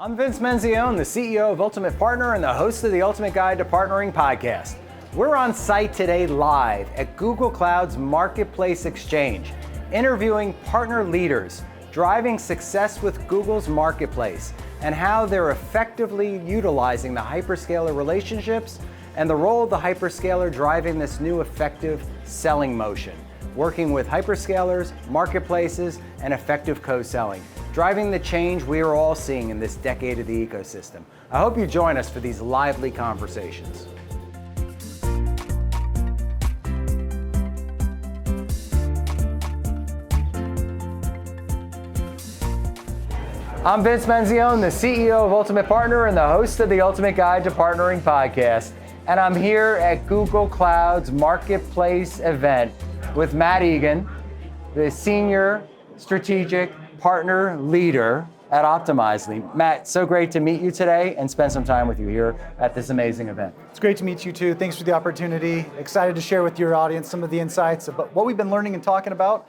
I'm Vince Menzione, the CEO of Ultimate Partner and the host of the Ultimate Guide to Partnering podcast. We're on site today live at Google Cloud's Marketplace Exchange, interviewing partner leaders, driving success with Google's Marketplace, and how they're effectively utilizing the hyperscaler relationships and the role of the hyperscaler driving this new effective selling motion, working with hyperscalers, marketplaces, and effective co-selling, driving the change we are all seeing in this decade of the ecosystem. I hope you join us for these lively conversations. I'm Vince Menzione, the CEO of Ultimate Partner and the host of the Ultimate Guide to Partnering podcast. And I'm here at Google Cloud's Marketplace event with Matt Egan, the Senior Strategic Partner Leader at Optimizely. Matt, so great to meet you today and spend some time with you here at this amazing event. It's great to meet you too. Thanks for the opportunity. Excited to share with your audience some of the insights about what we've been learning and talking about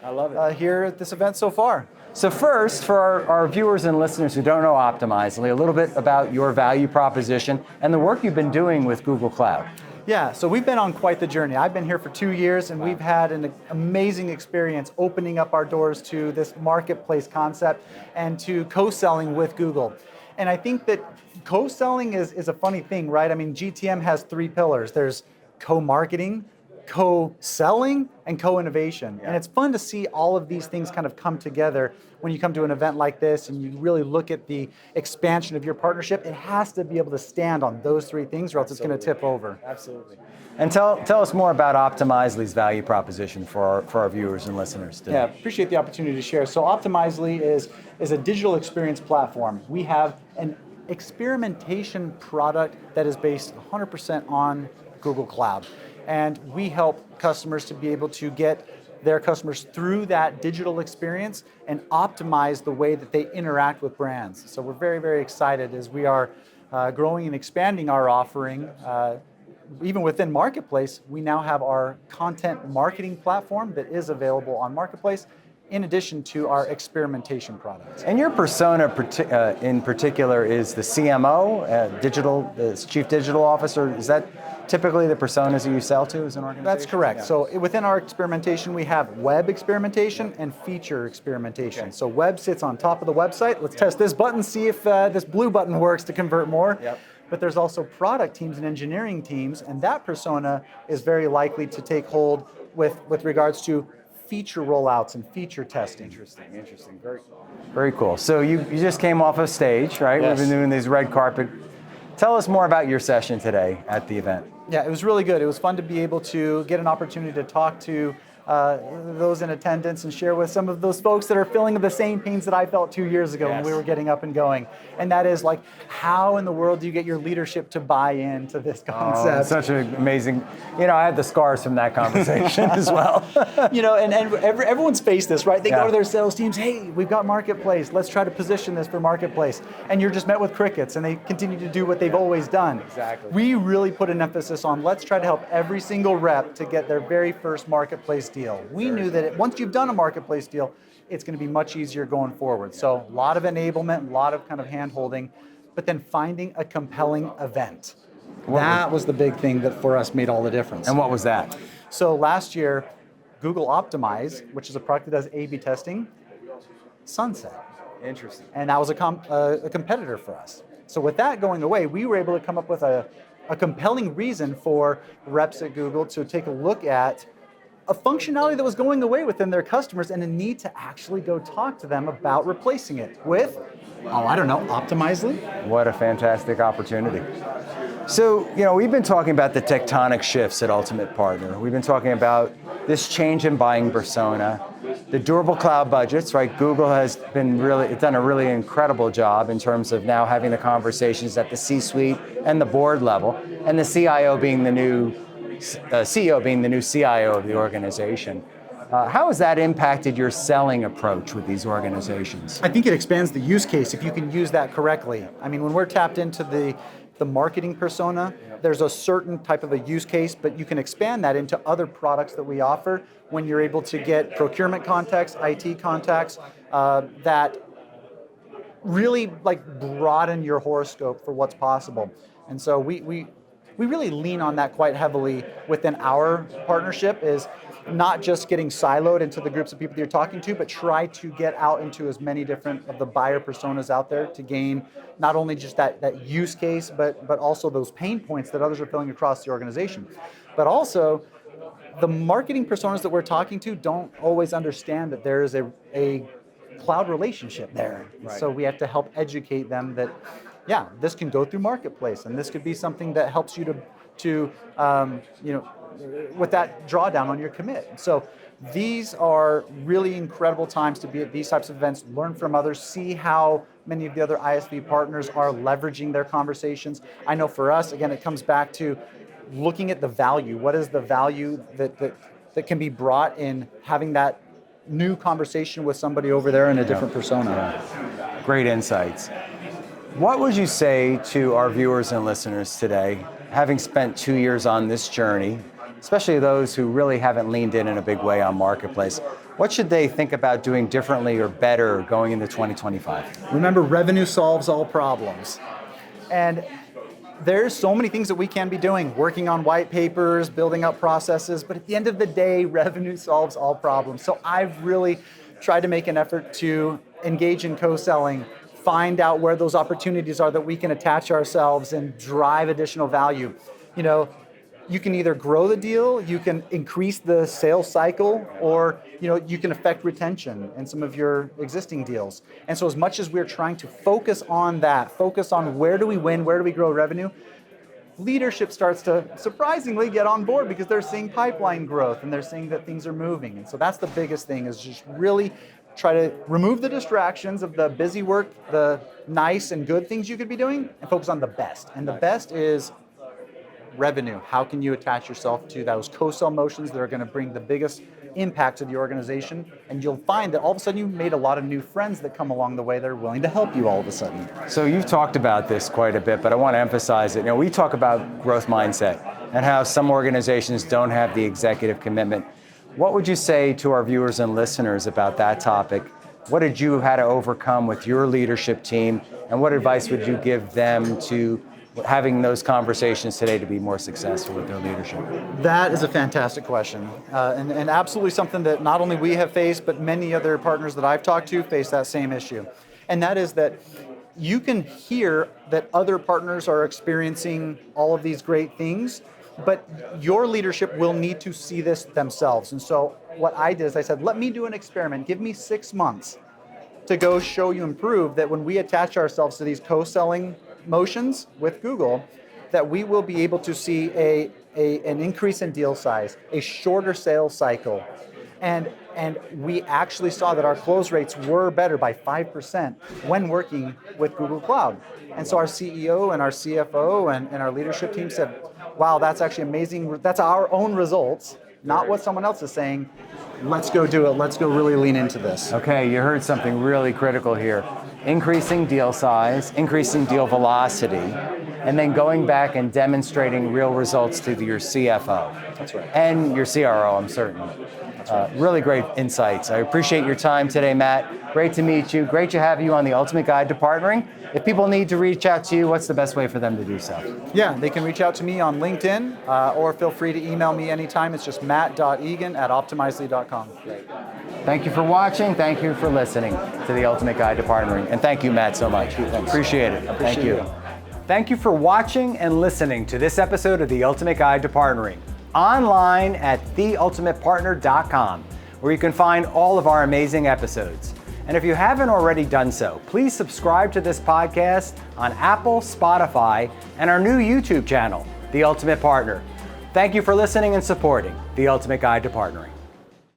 here at this event so far. So first, for our viewers and listeners who don't know Optimizely, a little bit about your value proposition and the work you've been doing with Google Cloud. Yeah, so we've been on quite the journey. I've been here for 2 years and we've had an amazing experience opening up our doors to this marketplace concept and to co-selling with Google. And I think that co-selling is a funny thing, right? I mean, GTM has 3 pillars. There's co-marketing, co-selling, and co-innovation. Yeah. And it's fun to see all of these things kind of come together when you come to an event like this and you really look at the expansion of your partnership. It has to be able to stand on those 3 things or else it's going to tip over. Absolutely. And tell us more about Optimizely's value proposition for our viewers and listeners today. Yeah, appreciate the opportunity to share. So Optimizely is a digital experience platform. We have an experimentation product that is based 100% on Google Cloud. And we help customers to be able to get their customers through that digital experience and optimize the way that they interact with brands. So we're very, very excited as we are growing and expanding our offering. Even within Marketplace, we now have our content marketing platform that is available on Marketplace, in addition to our experimentation products. And your persona in particular is the CMO, Chief Digital Officer. Is that typically the personas that you sell to as an organization? That's correct. Yeah. So within our experimentation, we have web experimentation and feature experimentation. Okay. So web sits on top of the website. Let's test this button, see if this blue button works to convert more. Yep. But there's also product teams and engineering teams, and that persona is very likely to take hold with regards to feature rollouts and feature testing. Interesting. Very cool. So you just came off of stage, right? Yes. We've been doing these red carpet. Tell us more about your session today at the event. Yeah, it was really good. It was fun to be able to get an opportunity to talk to those in attendance and share with some of those folks that are feeling the same pains that I felt 2 years ago when we were getting up and going. And that is like, how in the world do you get your leadership to buy into this concept? Oh, such an amazing, I had the scars from that conversation as well. And everyone's faced this, right? They go to their sales teams, hey, we've got Marketplace, let's try to position this for Marketplace. And you're just met with crickets and they continue to do what they've always done. Exactly. We really put an emphasis on, let's try to help every single rep to get their very first Marketplace deal. We knew that once you've done a Marketplace deal, it's going to be much easier going forward. So a lot of enablement, a lot of kind of hand-holding, but then finding a compelling event. That was the big thing that for us made all the difference. And what was that? So last year, Google Optimize, which is a product that does A/B testing, sunset. Interesting. And that was a competitor for us. So with that going away, we were able to come up with a compelling reason for reps at Google to take a look at a functionality that was going away within their customers and a need to actually go talk to them about replacing it with, Optimizely. What a fantastic opportunity. So, we've been talking about the tectonic shifts at Ultimate Partner. We've been talking about this change in buying persona, the durable cloud budgets, right? Google has done a really incredible job in terms of now having the conversations at the C-suite and the board level, and the CIO being the new CEO being the new CIO of the organization. How has that impacted your selling approach with these organizations? I think it expands the use case if you can use that correctly. I mean, when we're tapped into the marketing persona, there's a certain type of a use case, but you can expand that into other products that we offer when you're able to get procurement contacts, IT contacts that really like broaden your horoscope for what's possible. And so we really lean on that quite heavily within our partnership, is not just getting siloed into the groups of people that you're talking to, but try to get out into as many different of the buyer personas out there to gain not only just that use case, but also those pain points that others are feeling across the organization. But also, the marketing personas that we're talking to don't always understand that there is a cloud relationship there. Right. So we have to help educate them that, yeah, this can go through Marketplace, and this could be something that helps you to with that drawdown on your commit. So these are really incredible times to be at these types of events, learn from others, see how many of the other ISV partners are leveraging their conversations. I know for us, again, it comes back to looking at the value. What is the value that can be brought in having that new conversation with somebody over there in a different persona? Yeah. Great insights. What would you say to our viewers and listeners today, having spent 2 years on this journey, especially those who really haven't leaned in a big way on Marketplace? What should they think about doing differently or better going into 2025? Remember, revenue solves all problems. And there's so many things that we can be doing, working on white papers, building up processes, but at the end of the day, revenue solves all problems. So I've really tried to make an effort to engage in co-selling, find out where those opportunities are that we can attach ourselves and drive additional value. You know, you can either grow the deal, you can increase the sales cycle, or you can affect retention in some of your existing deals. And so as much as we're trying to focus on that, focus on where do we win, where do we grow revenue, leadership starts to surprisingly get on board because they're seeing pipeline growth and they're seeing that things are moving. And so that's the biggest thing, is just really try to remove the distractions of the busy work, the nice and good things you could be doing, and focus on the best. And the best is revenue. How can you attach yourself to those co-sell motions that are going to bring the biggest impact to the organization? And you'll find that all of a sudden you've made a lot of new friends that come along the way that are willing to help you all of a sudden. So you've talked about this quite a bit, but I want to emphasize it. We talk about growth mindset and how some organizations don't have the executive commitment. What would you say to our viewers and listeners about that topic? What did you have to overcome with your leadership team, and what advice would you give them to having those conversations today to be more successful with their leadership? That is a fantastic question, and absolutely something that not only we have faced, but many other partners that I've talked to face that same issue. And that is that you can hear that other partners are experiencing all of these great things, but your leadership will need to see this themselves. And so what I did is I said, let me do an experiment. Give me 6 months to go show you and prove that when we attach ourselves to these co-selling motions with Google, that we will be able to see an increase in deal size, a shorter sales cycle. And we actually saw that our close rates were better by 5% when working with Google Cloud. And so our CEO and our CFO and our leadership team said, wow, that's actually amazing. That's our own results, not what someone else is saying. Let's go do it. Let's go really lean into this. Okay, you heard something really critical here. Increasing deal size, increasing deal velocity, and then going back and demonstrating real results to your CFO. That's right. And your CRO, I'm certain. Really great insights. I appreciate your time today, Matt. Great to meet you. Great to have you on the Ultimate Guide to Partnering. If people need to reach out to you, what's the best way for them to do so? Yeah, they can reach out to me on LinkedIn, or feel free to email me anytime. It's just matt.egan@optimizely.com. Thank you for watching. Thank you for listening to the Ultimate Guide to Partnering. And thank you, Matt, so much. Appreciate it. Thank you. Thank you for watching and listening to this episode of the Ultimate Guide to Partnering, online at theultimatepartner.com, where you can find all of our amazing episodes. And if you haven't already done so, please subscribe to this podcast on Apple, Spotify, and our new YouTube channel, The Ultimate Partner. Thank you for listening and supporting The Ultimate Guide to Partnering.